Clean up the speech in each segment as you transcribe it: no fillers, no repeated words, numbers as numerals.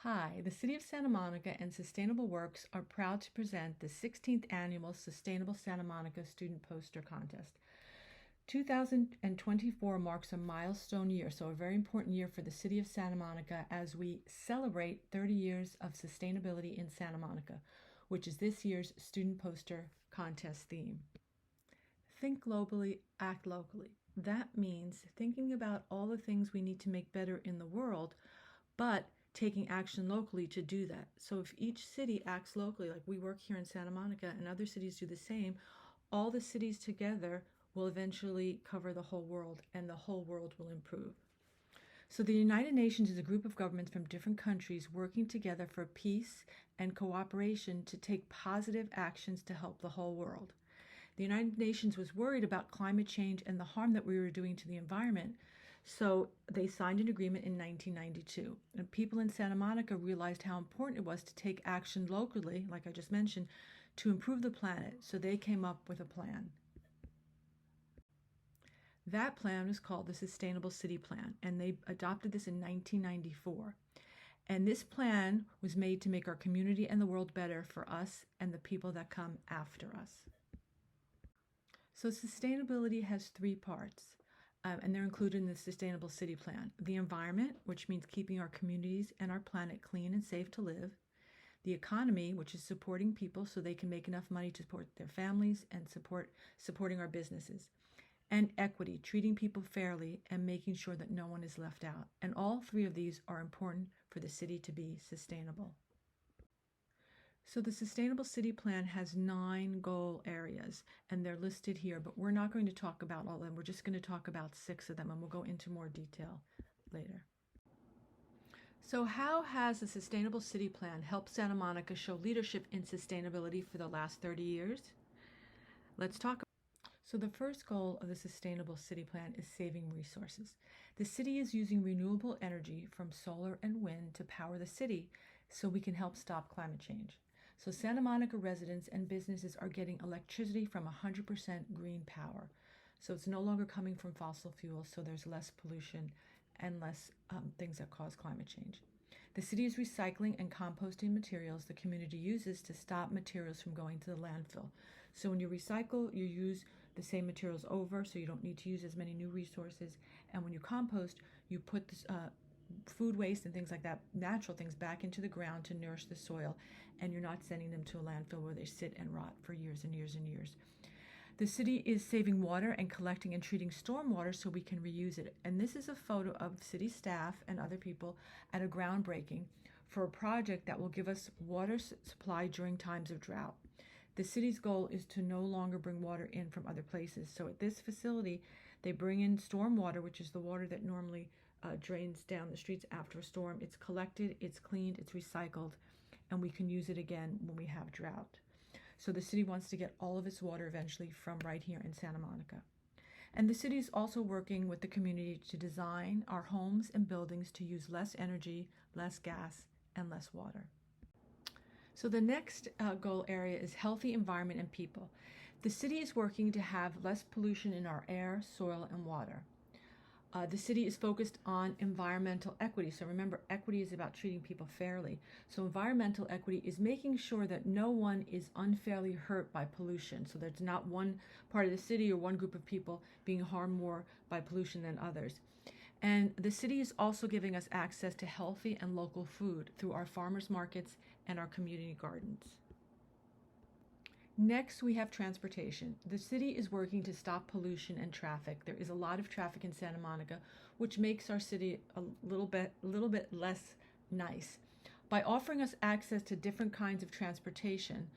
Hi, the City of Santa Monica and Sustainable Works are proud to present the 16th Annual Sustainable Santa Monica Student Poster Contest. 2024 marks a milestone year, so a very important year for the City of Santa Monica as we celebrate 30 years of sustainability in Santa Monica, which is this year's Student Poster Contest theme. Think globally, act locally. That means thinking about all the things we need to make better in the world, but taking action locally to do that. So if each city acts locally, like we work here in Santa Monica and other cities do the same, all the cities together will eventually cover the whole world and the whole world will improve. So the United Nations is a group of governments from different countries working together for peace and cooperation to take positive actions to help the whole world. The United Nations was worried about climate change and the harm that we were doing to the environment. So they signed an agreement in 1992. And people in Santa Monica realized how important it was to take action locally, like I just mentioned, to improve the planet. So they came up with a plan. That plan was called the Sustainable City Plan, and they adopted this in 1994. And this plan was made to make our community and the world better for us and the people that come after us. So sustainability has three parts. And they're included in the Sustainable City Plan. The environment, which means keeping our communities and our planet clean and safe to live. The economy, which is supporting people so they can make enough money to support their families and supporting our businesses. And equity, treating people fairly and making sure that no one is left out. And all three of these are important for the city to be sustainable. So the Sustainable City Plan has 9 goal areas, and they're listed here, but we're not going to talk about all of them. We're just going to talk about 6 of them, and we'll go into more detail later. So how has the Sustainable City Plan helped Santa Monica show leadership in sustainability for the last 30 years? Let's talk. So the first goal of the Sustainable City Plan is saving resources. The city is using renewable energy from solar and wind to power the city so we can help stop climate change. So Santa Monica residents and businesses are getting electricity from 100% green power. So it's no longer coming from fossil fuels, so there's less pollution and less things that cause climate change. The city is recycling and composting materials the community uses to stop materials from going to the landfill. So when you recycle, you use the same materials over, so you don't need to use as many new resources. And when you compost, you put this, food waste and things like that, natural things, back into the ground to nourish the soil, and you're not sending them to a landfill where they sit and rot for years and years and years. The city is saving water and collecting and treating stormwater so we can reuse it. And this is a photo of city staff and other people at a groundbreaking for a project that will give us water supply during times of drought. The city's goal is to no longer bring water in from other places. So at this facility, they bring in stormwater, which is the water that normally drains down the streets after a storm. It's collected, it's cleaned, it's recycled, and we can use it again when we have drought. So the city wants to get all of its water eventually from right here in Santa Monica. And the city is also working with the community to design our homes and buildings to use less energy, less gas, and less water. So the next goal area is healthy environment and people. The city is working to have less pollution in our air, soil, and water. The city is focused on environmental equity. So remember, equity is about treating people fairly. So environmental equity is making sure that no one is unfairly hurt by pollution. So there's not one part of the city or one group of people being harmed more by pollution than others. And the city is also giving us access to healthy and local food through our farmers markets and our community gardens. Next, we have transportation. The city is working to stop pollution and traffic. There is a lot of traffic in Santa Monica, which makes our city a little bit less nice. By offering us access to different kinds of transportation,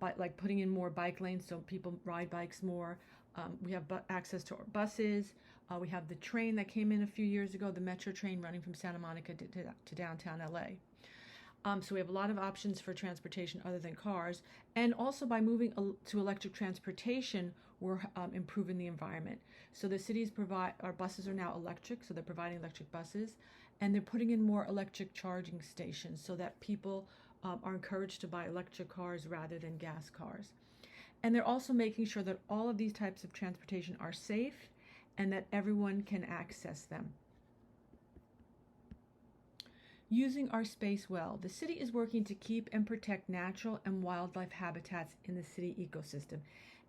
like putting in more bike lanes so people ride bikes more, we have access to our buses. We have the train that came in a few years ago, the metro train running from Santa Monica to downtown LA. So we have a lot of options for transportation other than cars. And also by moving to electric transportation, we're improving the environment. So the cities our buses are now electric, so they're providing electric buses. And they're putting in more electric charging stations so that people are encouraged to buy electric cars rather than gas cars. And they're also making sure that all of these types of transportation are safe and that everyone can access them. Using our space well. The city is working to keep and protect natural and wildlife habitats in the city ecosystem.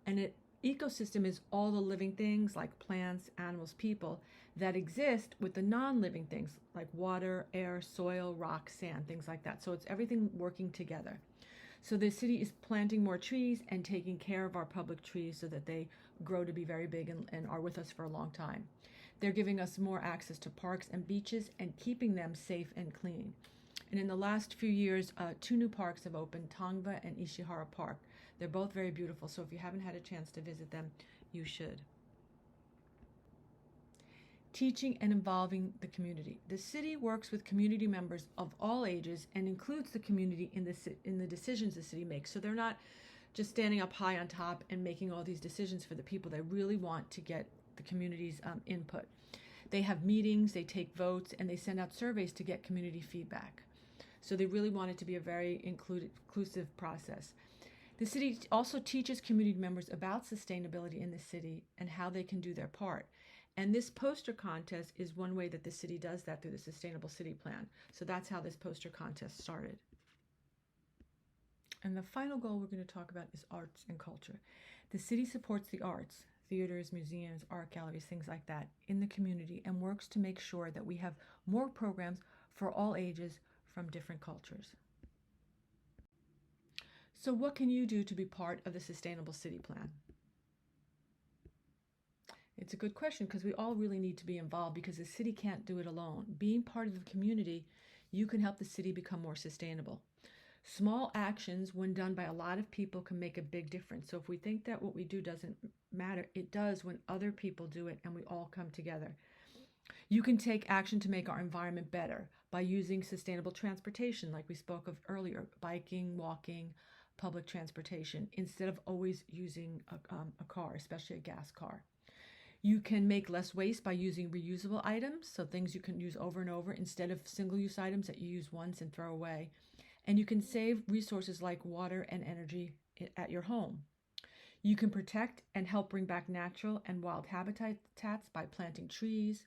And an ecosystem is all the living things like plants, animals, people that exist with the non-living things like water, air, soil, rock, sand, things like that. So it's everything working together. So the city is planting more trees and taking care of our public trees so that they grow to be very big and are with us for a long time. They're giving us more access to parks and beaches and keeping them safe and clean. And in the last few years, 2 new parks have opened, Tongva and Ishihara Park. They're both very beautiful, so if you haven't had a chance to visit them, you should. Teaching and involving the community. The city works with community members of all ages and includes the community in the decisions the city makes. So they're not just standing up high on top and making all these decisions for the people. They really want to get the community's input. They have meetings, they take votes, and they send out surveys to get community feedback. So they really want it to be a very inclusive process. The city also teaches community members about sustainability in the city and how they can do their part. And this poster contest is one way that the city does that through the Sustainable City Plan. So that's how this poster contest started. And the final goal we're going to talk about is arts and culture. The city supports the arts, theaters, museums, art galleries, things like that, in the community and works to make sure that we have more programs for all ages from different cultures. So what can you do to be part of the Sustainable City Plan? It's a good question because we all really need to be involved because the city can't do it alone. Being part of the community, you can help the city become more sustainable. Small actions, when done by a lot of people, can make a big difference. So if we think that what we do doesn't matter, it does when other people do it and we all come together. You can take action to make our environment better by using sustainable transportation, like we spoke of earlier, biking, walking, public transportation, instead of always using a car, especially a gas car. You can make less waste by using reusable items, so things you can use over and over instead of single-use items that you use once and throw away. And you can save resources like water and energy at your home. You can protect and help bring back natural and wild habitats by planting trees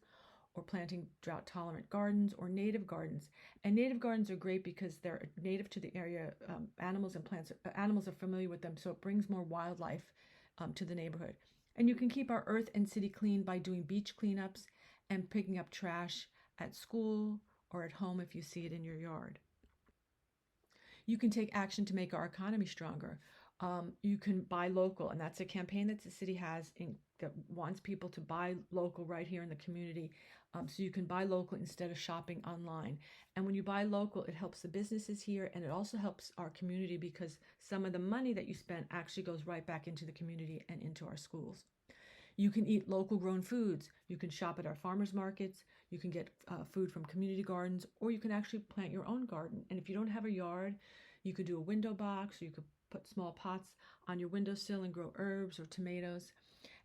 or planting drought-tolerant gardens or native gardens. And native gardens are great because they're native to the area. Animals and plants, animals are familiar with them, so it brings more wildlife to the neighborhood. And you can keep our earth and city clean by doing beach cleanups and picking up trash at school or at home if you see it in your yard. You can take action to make our economy stronger. You can buy local, and that's a campaign that the city has that wants people to buy local right here in the community. So you can buy local instead of shopping online. And when you buy local, it helps the businesses here, and it also helps our community because some of the money that you spend actually goes right back into the community and into our schools. You can eat local grown foods. You can shop at our farmers markets. You can get food from community gardens, or you can actually plant your own garden. And if you don't have a yard, you could do a window box, or you could put small pots on your windowsill and grow herbs or tomatoes.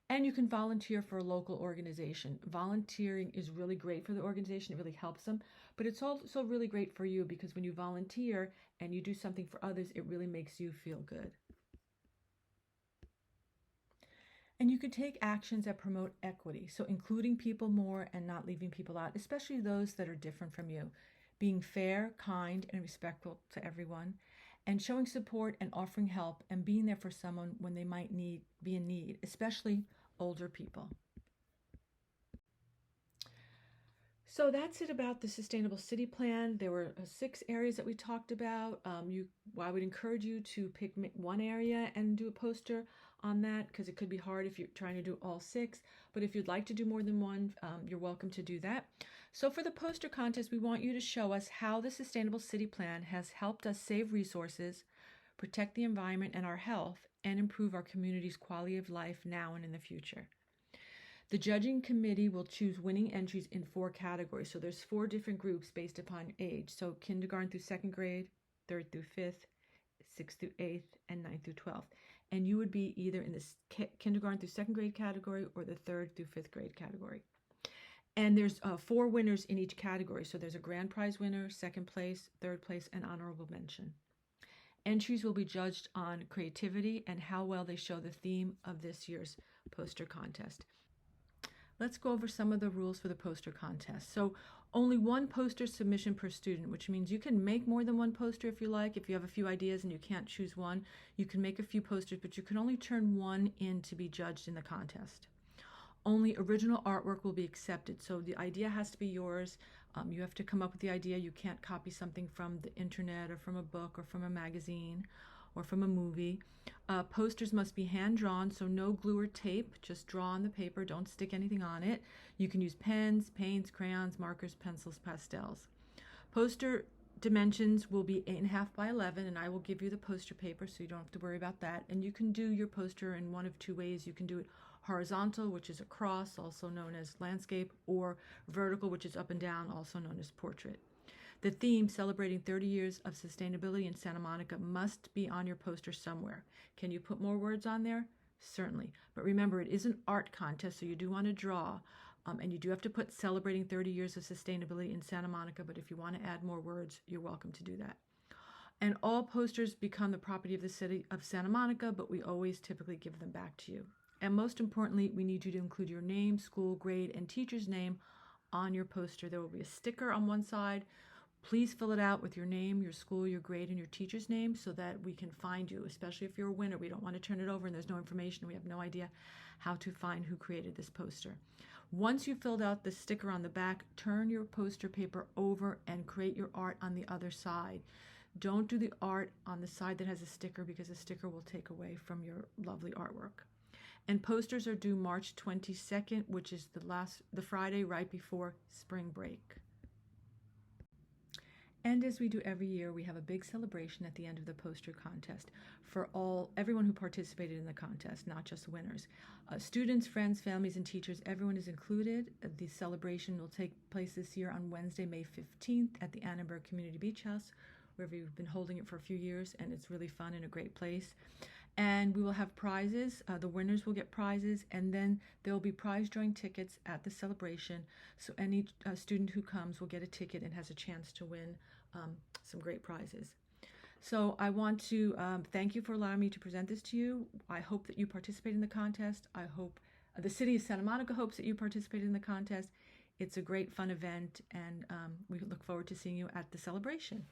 And you can volunteer for a local organization. Volunteering is really great for the organization. It really helps them. But it's also really great for you because when you volunteer and you do something for others, it really makes you feel good. And you can take actions that promote equity. So including people more and not leaving people out, especially those that are different from you. Being fair, kind, and respectful to everyone. And showing support and offering help and being there for someone when they might be in need, especially older people. So that's it about the Sustainable City Plan. There were 6 areas that we talked about. I would encourage you to pick one area and do a poster on that because it could be hard if you're trying to do all 6. But if you'd like to do more than one, you're welcome to do that. So for the poster contest, we want you to show us how the Sustainable City Plan has helped us save resources, protect the environment and our health, and improve our community's quality of life now and in the future. The judging committee will choose winning entries in 4 categories. So there's 4 different groups based upon age. So kindergarten through 2nd grade, 3rd through 5th, 6th through 8th, and 9th through 12th. And you would be either in the kindergarten through 2nd grade category or the 3rd through 5th grade category. And there's 4 winners in each category. So there's a grand prize winner, 2nd place, 3rd place, and honorable mention. Entries will be judged on creativity and how well they show the theme of this year's poster contest. Let's go over some of the rules for the poster contest. So Only one poster submission per student, which means you can make more than one poster if you like. If you have a few ideas and you can't choose one, you can make a few posters, but you can only turn one in to be judged in the contest. Only original artwork will be accepted. So the idea has to be yours. You have to come up with the idea. You can't copy something from the internet or from a book or from a magazine or from a movie. Posters must be hand drawn, so no glue or tape. Just draw on the paper. Don't stick anything on it. You can use pens, paints, crayons, markers, pencils, pastels. Poster dimensions will be 8.5 by 11, and I will give you the poster paper so you don't have to worry about that. And you can do your poster in one of two ways. You can do it horizontal, which is a cross, also known as landscape, or vertical, which is up and down, also known as portrait. The theme, celebrating 30 years of sustainability in Santa Monica, must be on your poster somewhere. Can you put more words on there? Certainly. But remember, it is an art contest, so you do want to draw. And you do have to put celebrating 30 years of sustainability in Santa Monica, but if you want to add more words, you're welcome to do that. And all posters become the property of the city of Santa Monica, but we always typically give them back to you. And most importantly, we need you to include your name, school, grade, and teacher's name on your poster. There will be a sticker on one side. Please fill it out with your name, your school, your grade, and your teacher's name so that we can find you, especially if you're a winner. We don't want to turn it over and there's no information. We have no idea how to find who created this poster. Once you've filled out the sticker on the back, turn your poster paper over and create your art on the other side. Don't do the art on the side that has a sticker because the sticker will take away from your lovely artwork. And posters are due March 22nd, which is the Friday right before spring break. And as we do every year, we have a big celebration at the end of the poster contest for everyone who participated in the contest, not just winners. Students, friends, families, and teachers, everyone is included. The celebration will take place this year on Wednesday, May 15th at the Annenberg Community Beach House, where we've been holding it for a few years, and it's really fun and a great place. And we will have prizes. The winners will get prizes, and then there will be prize drawing tickets at the celebration. So any student who comes will get a ticket and has a chance to win some great prizes. So I want to thank you for allowing me to present this to you. I hope that you participate in the contest. I hope the city of Santa Monica hopes that you participate in the contest. It's a great fun event, and we look forward to seeing you at the celebration.